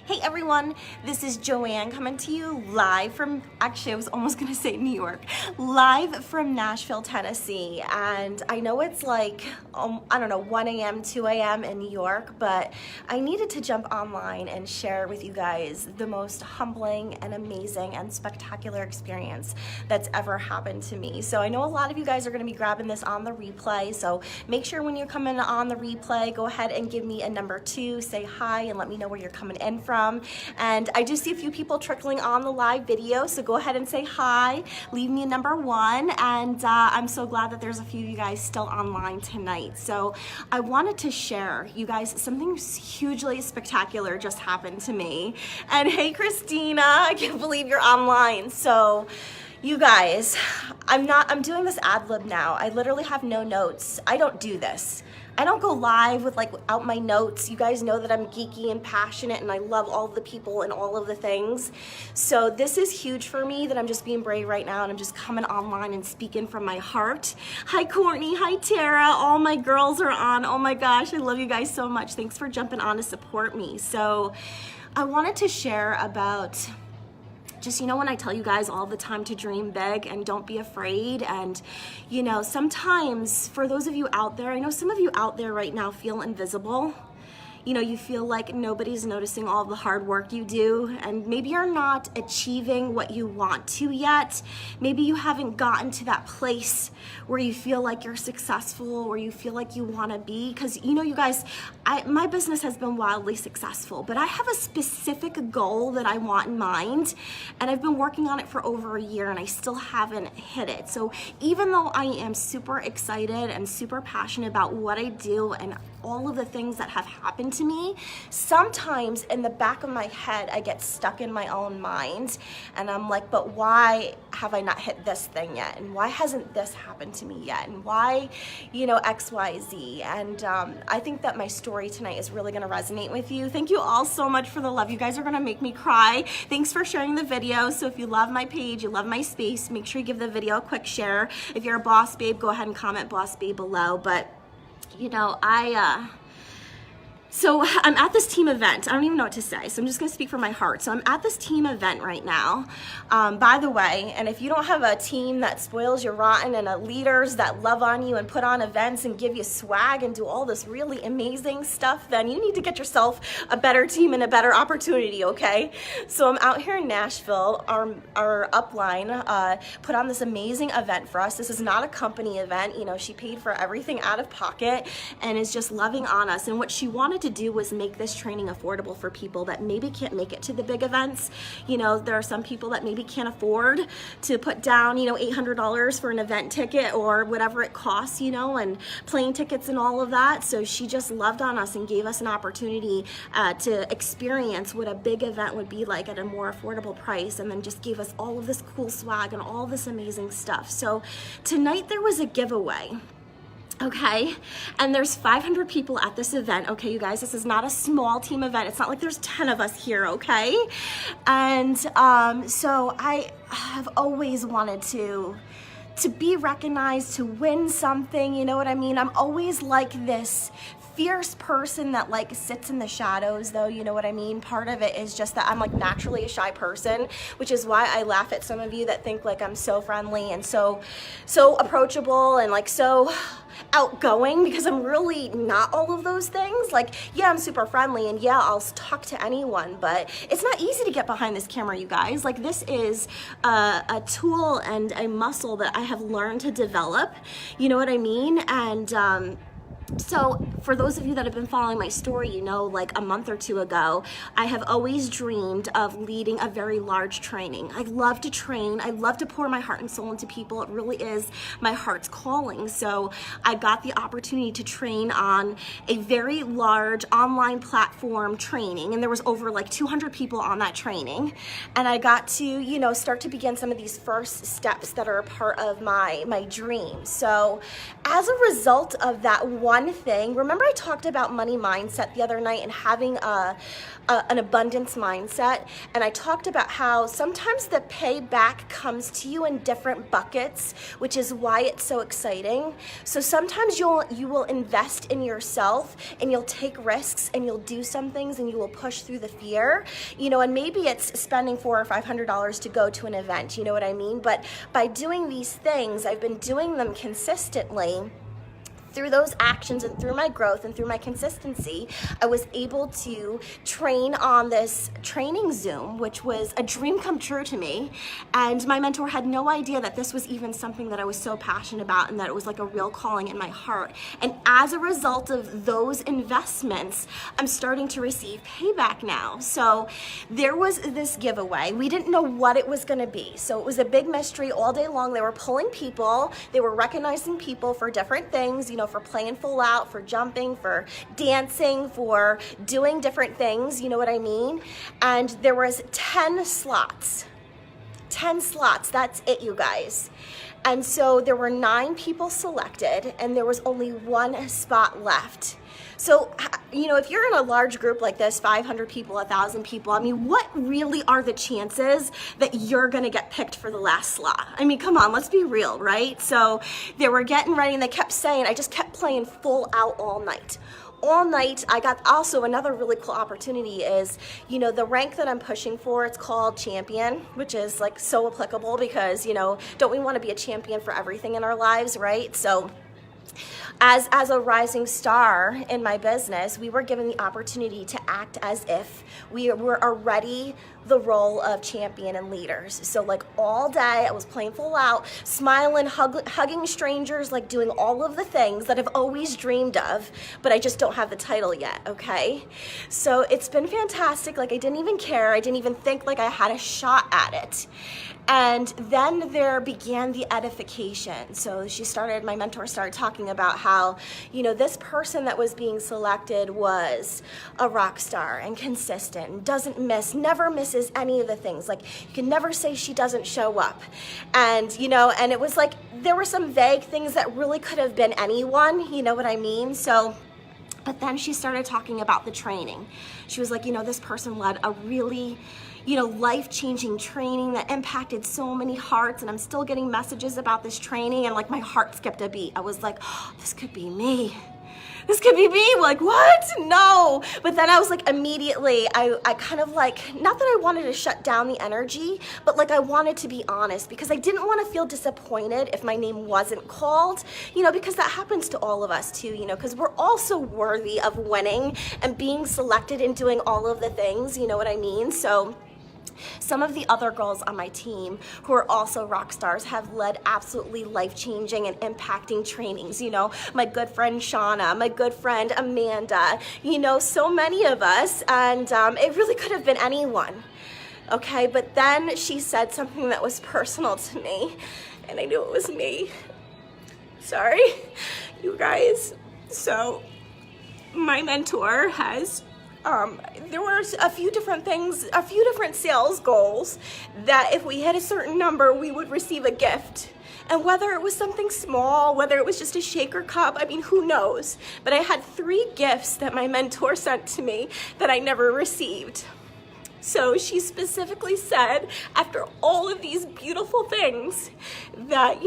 Hey everyone, this is Joanne coming to you live from, actually I was almost gonna say New York, live from Nashville, Tennessee. And I know it's like, I don't know, 1 a.m., 2 a.m. in New York, but I needed to jump online and share with you guys the most humbling and amazing and spectacular experience that's ever happened to me. So I know a lot of you guys are gonna be grabbing this on the replay, so make sure when you're coming on the replay, go ahead and give me a number 2, say hi, and let me know where you're coming in from. And I do see a few people trickling on the live video, so go ahead and say hi, leave me a number 1, and I'm so glad that there's a few of you guys still online tonight. So I wanted to share, you guys, something hugely spectacular just happened to me. And hey Christina, I can't believe you're online. So you guys, I'm doing this ad lib now. I literally have no notes. I don't do this. I don't go live without my notes. You guys know that I'm geeky and passionate and I love all of the people and all of the things. So this is huge for me that I'm just being brave right now and I'm just coming online and speaking from my heart. Hi Courtney, hi Tara, all my girls are on. Oh my gosh, I love you guys so much. Thanks for jumping on to support me. So I wanted to share about just, you know, when I tell you guys all the time to dream big and don't be afraid. And, you know, sometimes for those of you out there, I know some of you out there right now feel invisible. You know, you feel like nobody's noticing all the hard work you do, and maybe you're not achieving what you want to yet. Maybe you haven't gotten to that place where you feel like you're successful, or you feel like you want to be. Because, you know, you guys, my business has been wildly successful, but I have a specific goal that I want in mind, and I've been working on it for over a year, and I still haven't hit it. So even though I am super excited and super passionate about what I do and all of the things that have happened to me, sometimes in the back of my head I get stuck in my own mind and I'm like, but why have I not hit this thing yet, and why hasn't this happened to me yet, and why, you know, XYZ. And I think that my story tonight is really going to resonate with you. Thank you all so much for the love. You guys are going to make me cry. Thanks for sharing the video. So if you love my page, you love my space, make sure you give the video a quick share. If you're a boss babe, go ahead and comment boss babe below. But you know, so I'm at this team event. I don't even know what to say, so I'm just gonna speak from my heart. So I'm at this team event right now. By the way, and if you don't have a team that spoils you rotten and leaders that love on you and put on events and give you swag and do all this really amazing stuff, then you need to get yourself a better team and a better opportunity, okay? So I'm out here in Nashville. Our upline put on this amazing event for us. This is not a company event. You know, she paid for everything out of pocket and is just loving on us. And what she wanted to do was make this training affordable for people that maybe can't make it to the big events. You know, there are some people that maybe can't afford to put down, you know, $800 for an event ticket or whatever it costs, you know, and plane tickets and all of that. So she just loved on us and gave us an opportunity to experience what a big event would be like at a more affordable price, and then just gave us all of this cool swag and all this amazing stuff. So tonight there was a giveaway. Okay, and there's 500 people at this event. Okay, you guys, this is not a small team event. It's not like there's 10 of us here, okay? And so I have always wanted to be recognized, to win something, you know what I mean? I'm always like this fierce person that like sits in the shadows, though, you know what I mean? Part of it is just that I'm like naturally a shy person, which is why I laugh at some of you that think like I'm so friendly and so approachable and like so outgoing, because I'm really not all of those things. Like, yeah, I'm super friendly and yeah, I'll talk to anyone, but it's not easy to get behind this camera, you guys. Like, this is a tool and a muscle that I have learned to develop, you know what I mean? And so for those of you that have been following my story, you know, like a month or 2 ago, I have always dreamed of leading a very large training. I love to train. I love to pour my heart and soul into people. It really is my heart's calling. So I got the opportunity to train on a very large online platform training, and there was over like 200 people on that training. And I got to, you know, start to begin some of these first steps that are a part of my dream. So as a result of that one one thing. Remember I talked about money mindset the other night and having an abundance mindset, and I talked about how sometimes the payback comes to you in different buckets, which is why it's so exciting. So sometimes you will invest in yourself, and you'll take risks, and you'll do some things, and you will push through the fear, and maybe it's spending $400 or $500 to go to an event, you know what I mean? But by doing these things, I've been doing them consistently. Through those actions and through my growth and through my consistency, I was able to train on this training Zoom, which was a dream come true to me. And my mentor had no idea that this was even something that I was so passionate about and that it was like a real calling in my heart. And as a result of those investments, I'm starting to receive payback now. So there was this giveaway. We didn't know what it was gonna be. So it was a big mystery all day long. They were pulling people, they were recognizing people for different things, for playing full out, for jumping, for dancing, for doing different things, you know what I mean? And there was 10 slots. 10 slots, that's it, you guys. And so there were 9 people selected, and there was only 1 spot left. So, if you're in a large group like this, 500 people, 1,000 people, what really are the chances that you're gonna get picked for the last slot? Come on, let's be real, right? So they were getting ready, and they kept saying, I just kept playing full out all night. All night. I got also another really cool opportunity is, the rank that I'm pushing for, it's called champion, which is like so applicable because, don't we want to be a champion for everything in our lives, right? So as a rising star in my business, we were given the opportunity to act as if we were already the role of champion and leaders. So like all day I was playing full out, smiling, hugging strangers, like doing all of the things that I've always dreamed of, but I just don't have the title yet, okay? So it's been fantastic. Like I didn't even care. I didn't even think like I had a shot at it. And then there began the edification. So my mentor started talking about how, this person that was being selected was a rock star and consistent, doesn't miss, never misses any of the things. Like you can never say she doesn't show up. And, and it was like, there were some vague things that really could have been anyone, you know what I mean? So, but then she started talking about the training. She was like, this person led a really, life-changing training that impacted so many hearts, and I'm still getting messages about this training, and like my heart skipped a beat. I was like, oh, this could be me. This could be me. Like, what? No. But then I was like, immediately, I kind of like, not that I wanted to shut down the energy, but like I wanted to be honest because I didn't want to feel disappointed if my name wasn't called, because that happens to all of us too, because we're also worthy of winning and being selected and doing all of the things, you know what I mean? So some of the other girls on my team who are also rock stars have led absolutely life-changing and impacting trainings. My good friend Shauna, my good friend Amanda, so many of us, and it really could have been anyone. Okay, but then she said something that was personal to me, and I knew it was me. Sorry, you guys. So my mentor has there were a few different things, a few different sales goals that if we hit a certain number, we would receive a gift. And whether it was something small, whether it was just a shaker cup, who knows? But I had 3 gifts that my mentor sent to me that I never received. So she specifically said, after all of these beautiful things, that,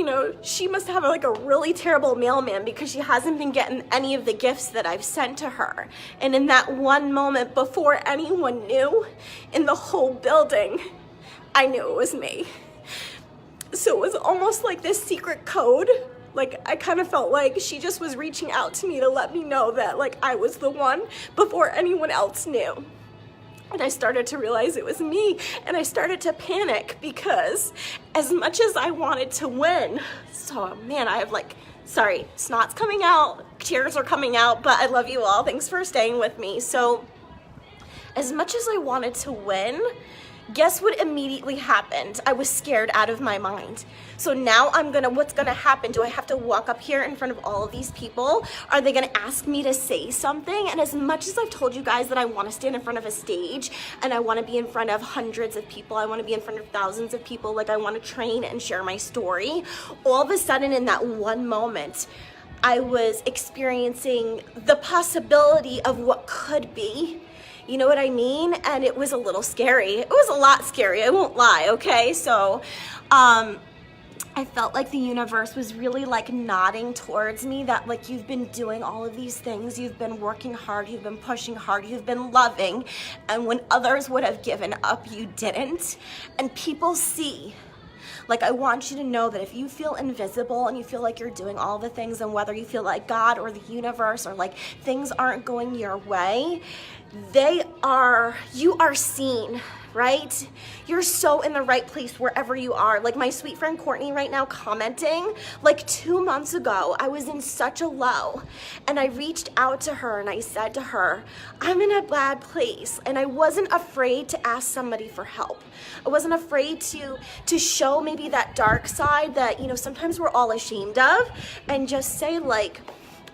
she must have like a really terrible mailman because she hasn't been getting any of the gifts that I've sent to her. And in that one moment, before anyone knew in the whole building, I knew it was me. So it was almost like this secret code. Like I kind of felt like she just was reaching out to me to let me know that like I was the one before anyone else knew. And I started to realize it was me, and I started to panic because as much as I wanted to win, so man, I have snot's coming out, tears are coming out, but I love you all. Thanks for staying with me. So as much as I wanted to win, guess what immediately happened? I was scared out of my mind. So now what's gonna happen? Do I have to walk up here in front of all of these people? Are they gonna ask me to say something? And as much as I've told you guys that I wanna stand in front of a stage and I wanna be in front of hundreds of people, I wanna be in front of thousands of people, like I wanna train and share my story, all of a sudden in that one moment, I was experiencing the possibility of what could be. You know what I mean? And it was a little scary. It was a lot scary, I won't lie, okay? So, I felt like the universe was really like nodding towards me that like you've been doing all of these things, you've been working hard, you've been pushing hard, you've been loving, and when others would have given up, you didn't. And people see. Like, I want you to know that if you feel invisible and you feel like you're doing all the things, and whether you feel like God or the universe or like things aren't going your way, you are seen, right? You're so in the right place wherever you are. Like my sweet friend Courtney right now commenting, like 2 months ago, I was in such a low, and I reached out to her and I said to her, I'm in a bad place. And I wasn't afraid to ask somebody for help. I wasn't afraid to show maybe that dark side that, you know, sometimes we're all ashamed of, and just say like,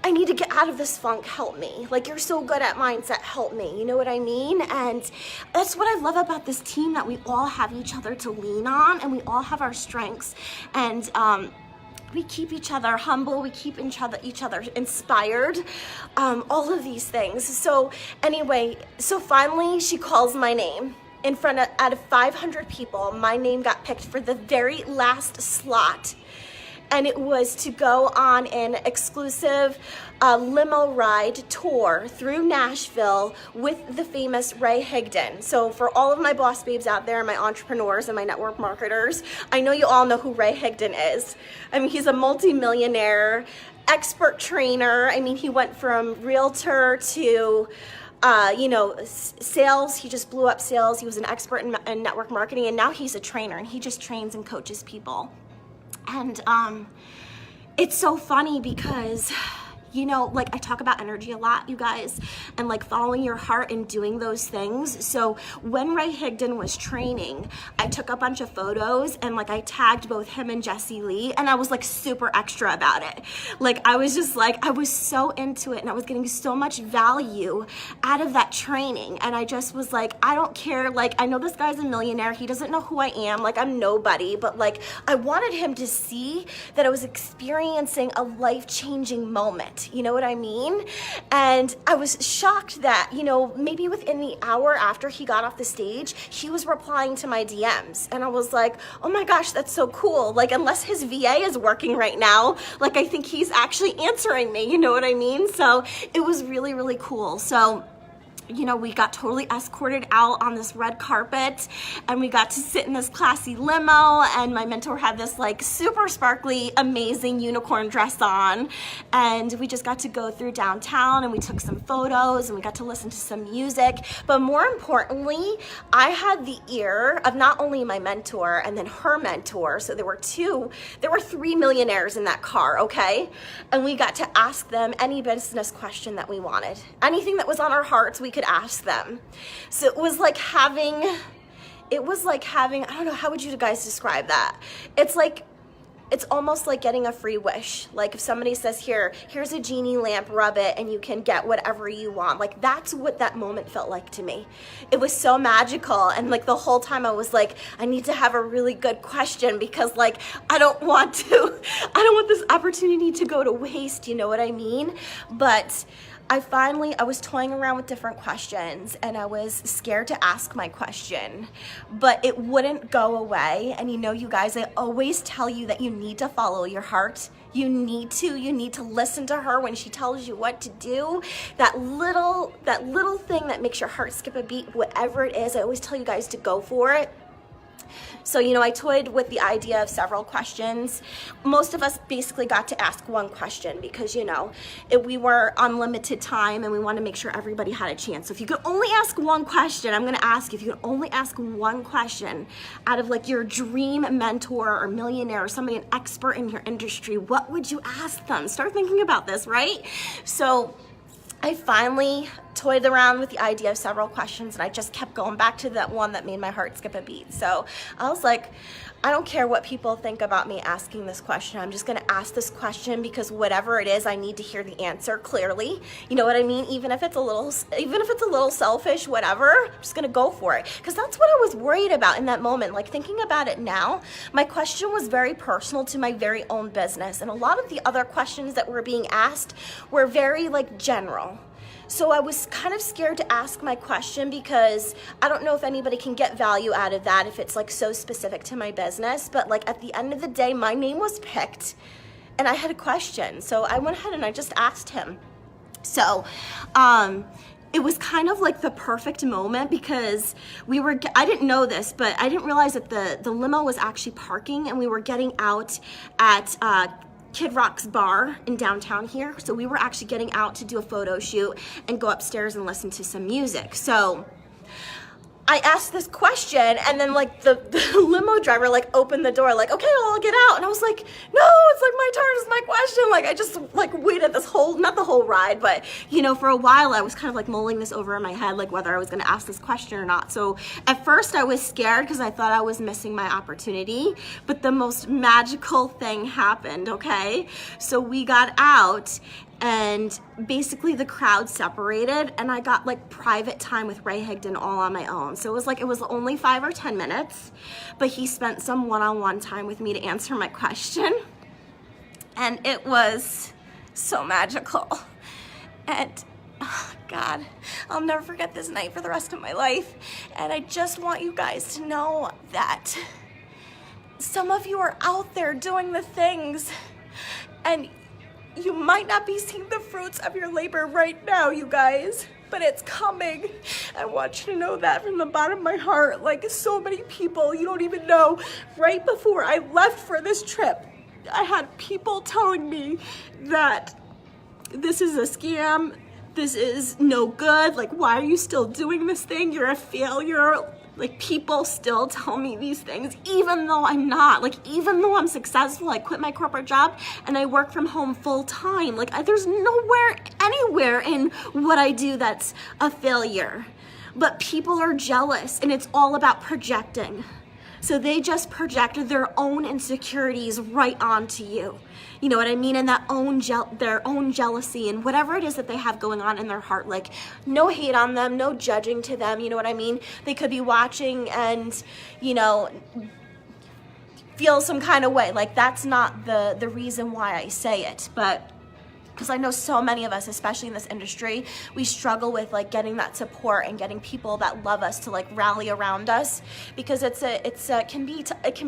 I need to get out of this funk, help me. Like, you're so good at mindset, help me. You know what I mean? And that's what I love about this team, that we all have each other to lean on, and we all have our strengths. And we keep each other humble, we keep each other inspired, all of these things. So anyway, so finally she calls my name. In front of, out of 500 people, my name got picked for the very last slot. And it was to go on an exclusive limo ride tour through Nashville with the famous Ray Higdon. So for all of my boss babes out there, my entrepreneurs and my network marketers, I know you all know who Ray Higdon is. I mean, he's a multi-millionaire, expert trainer. I mean, he went from realtor to sales. He just blew up sales. He was an expert in network marketing, and now he's a trainer, and he just trains and coaches people. And it's so funny because, you know, like I talk about energy a lot, you guys, and like following your heart and doing those things. So when Ray Higdon was training, I took a bunch of photos and like I tagged both him and Jesse Lee, and I was like super extra about it. Like I was just like, I was so into it, and I was getting so much value out of that training. And I just was like, I don't care. Like, I know this guy's a millionaire. He doesn't know who I am. Like, I'm nobody, but like, I wanted him to see that I was experiencing a life-changing moment. You know what I mean? And I was shocked that, you know, maybe within the hour after he got off the stage, he was replying to my DMs. And I was like, oh my gosh, that's so cool. Like, unless his VA is working right now, like, I think he's actually answering me. You know what I mean? So it was really, really cool. So, you know, we got totally escorted out on this red carpet, and we got to sit in this classy limo, and my mentor had this like super sparkly, amazing unicorn dress on, and we just got to go through downtown, and we took some photos, and we got to listen to some music. But more importantly, I had the ear of not only my mentor and then her mentor. So there were 3 millionaires in that car, okay? And we got to ask them any business question that we wanted. Anything that was on our hearts, we could ask them. So it was like having, I don't know, how would you guys describe that? It's almost like getting a free wish. Like if somebody says, here's a genie lamp, rub it, and you can get whatever you want. Like that's what that moment felt like to me. It was so magical. And like the whole time I was like, I need to have a really good question, because like, I don't want this opportunity to go to waste. You know what I mean? But I was toying around with different questions, and I was scared to ask my question, but it wouldn't go away. And you know, you guys, I always tell you that you need to follow your heart. You need to listen to her when she tells you what to do. That little thing that makes your heart skip a beat, whatever it is, I always tell you guys to go for it. So, you know, I toyed with the idea of several questions. Most of us basically got to ask one question because, you know, we were on limited time and we want to make sure everybody had a chance. So if you could only ask one question, I'm going to ask, if you could only ask one question out of like your dream mentor or millionaire or somebody, an expert in your industry, what would you ask them? Start thinking about this, right? So I finally toyed around with the idea of several questions, and I just kept going back to that one that made my heart skip a beat. So I was like, I don't care what people think about me asking this question. I'm just gonna ask this question because whatever it is, I need to hear the answer clearly. You know what I mean? Even if it's a little selfish, whatever, I'm just gonna go for it. Because that's what I was worried about in that moment. Like, thinking about it now, my question was very personal to my very own business. And a lot of the other questions that were being asked were very like general. So I was kind of scared to ask my question because I don't know if anybody can get value out of that if it's like so specific to my business. But like at the end of the day, my name was picked and I had a question. So I went ahead and I just asked him. So it was kind of like the perfect moment because I didn't know this, but I didn't realize that the limo was actually parking and we were getting out at Kid Rock's bar in downtown here. So we were actually getting out to do a photo shoot and go upstairs and listen to some music. So I asked this question and then like the limo driver like opened the door like, okay, I'll get out. And I was like, no, it's like my turn, it's my question. Like I just like waited this whole, not the whole ride, but you know, for a while I was kind of like mulling this over in my head, like whether I was gonna ask this question or not. So at first I was scared because I thought I was missing my opportunity, but the most magical thing happened, okay? So we got out and basically the crowd separated and I got like private time with Ray Higdon all on my own. So it was only 5 or 10 minutes, but he spent some one-on-one time with me to answer my question. And it was so magical. And oh God, I'll never forget this night for the rest of my life. And I just want you guys to know that some of you are out there doing the things and you might not be seeing the fruits of your labor right now, you guys, but it's coming. I want you to know that from the bottom of my heart. Like so many people, you don't even know. Right before I left for this trip, I had people telling me that this is a scam, this is no good, like why are you still doing this thing? You're a failure. Like people still tell me these things, even though I'm not. Like even though I'm successful, I quit my corporate job and I work from home full time. Like there's nowhere, anywhere in what I do that's a failure. But people are jealous and it's all about projecting. So they just project their own insecurities right onto you. You know what I mean? And their own jealousy and whatever it is that they have going on in their heart. Like no hate on them, no judging to them. You know what I mean? They could be watching and, you know, feel some kind of way. Like that's not the reason why I say it. But because I know so many of us, especially in this industry, we struggle with like getting that support and getting people that love us to like rally around us, because it can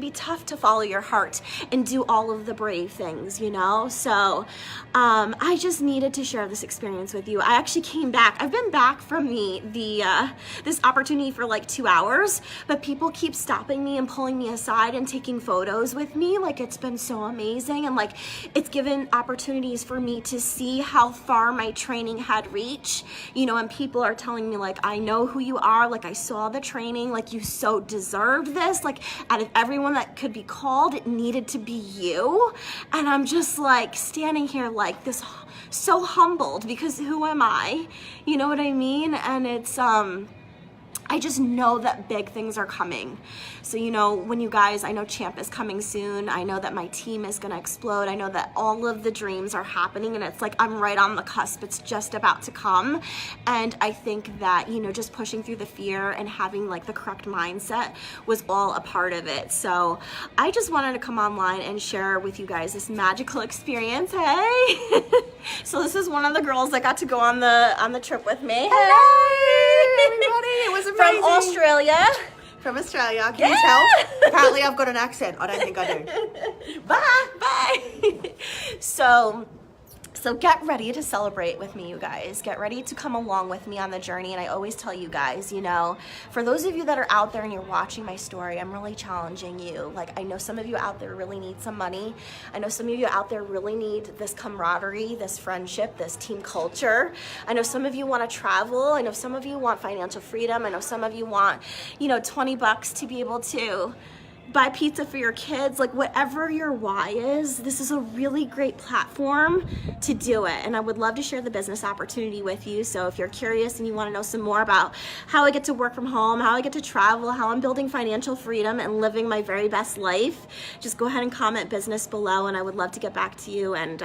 be tough to follow your heart and do all of the brave things, you know. So I just needed to share this experience with you. I actually came back. I've been back from this opportunity for like 2 hours, but people keep stopping me and pulling me aside and taking photos with me. Like it's been so amazing, and like it's given opportunities for me to see how far my training had reached, you know, and people are telling me like, I know who you are, like I saw the training, like you so deserved this, like out of everyone that could be called, it needed to be you. And I'm just like standing here like this, so humbled, because who am I? You know what I mean? And it's I just know that big things are coming. So, you know, when you guys, I know Champ is coming soon. I know that my team is gonna explode. I know that all of the dreams are happening, and it's like I'm right on the cusp. It's just about to come. And I think that, you know, just pushing through the fear and having like the correct mindset was all a part of it. So I just wanted to come online and share with you guys this magical experience. Hey. So this is one of the girls that got to go on the trip with me. Hello, everybody. It was amazing. From Australia. From Australia. Can you tell? Apparently I've got an accent. I don't think I do. Bye. So get ready to celebrate with me, you guys. Get ready to come along with me on the journey. And I always tell you guys, you know, for those of you that are out there and you're watching my story, I'm really challenging you. Like, I know some of you out there really need some money. I know some of you out there really need this camaraderie, this friendship, this team culture. I know some of you want to travel. I know some of you want financial freedom. I know some of you want, you know, $20 to be able to buy pizza for your kids, like whatever your why is, this is a really great platform to do it. And I would love to share the business opportunity with you. So if you're curious and you want to know some more about how I get to work from home, how I get to travel, how I'm building financial freedom and living my very best life, just go ahead and comment business below, and I would love to get back to you and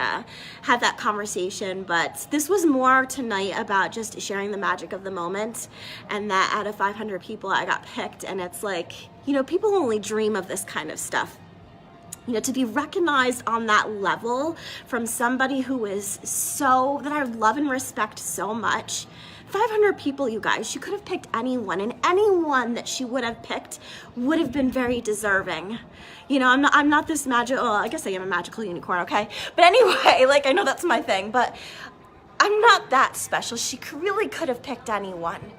have that conversation. But this was more tonight about just sharing the magic of the moment, and that out of 500 people I got picked. And it's like, you know, people only dream of this kind of stuff. You know, to be recognized on that level from somebody who is that I love and respect so much. 500 people, you guys. She could have picked anyone, and anyone that she would have picked would have been very deserving. You know, I'm not this magical, I guess I am a magical unicorn, okay? But anyway, like, I know that's my thing, but I'm not that special. She really could have picked anyone.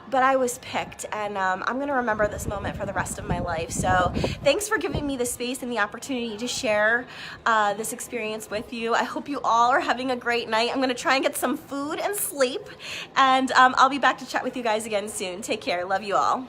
But I was picked, and I'm going to remember this moment for the rest of my life. So thanks for giving me the space and the opportunity to share this experience with you. I hope you all are having a great night. I'm going to try and get some food and sleep, and I'll be back to chat with you guys again soon. Take care. Love you all.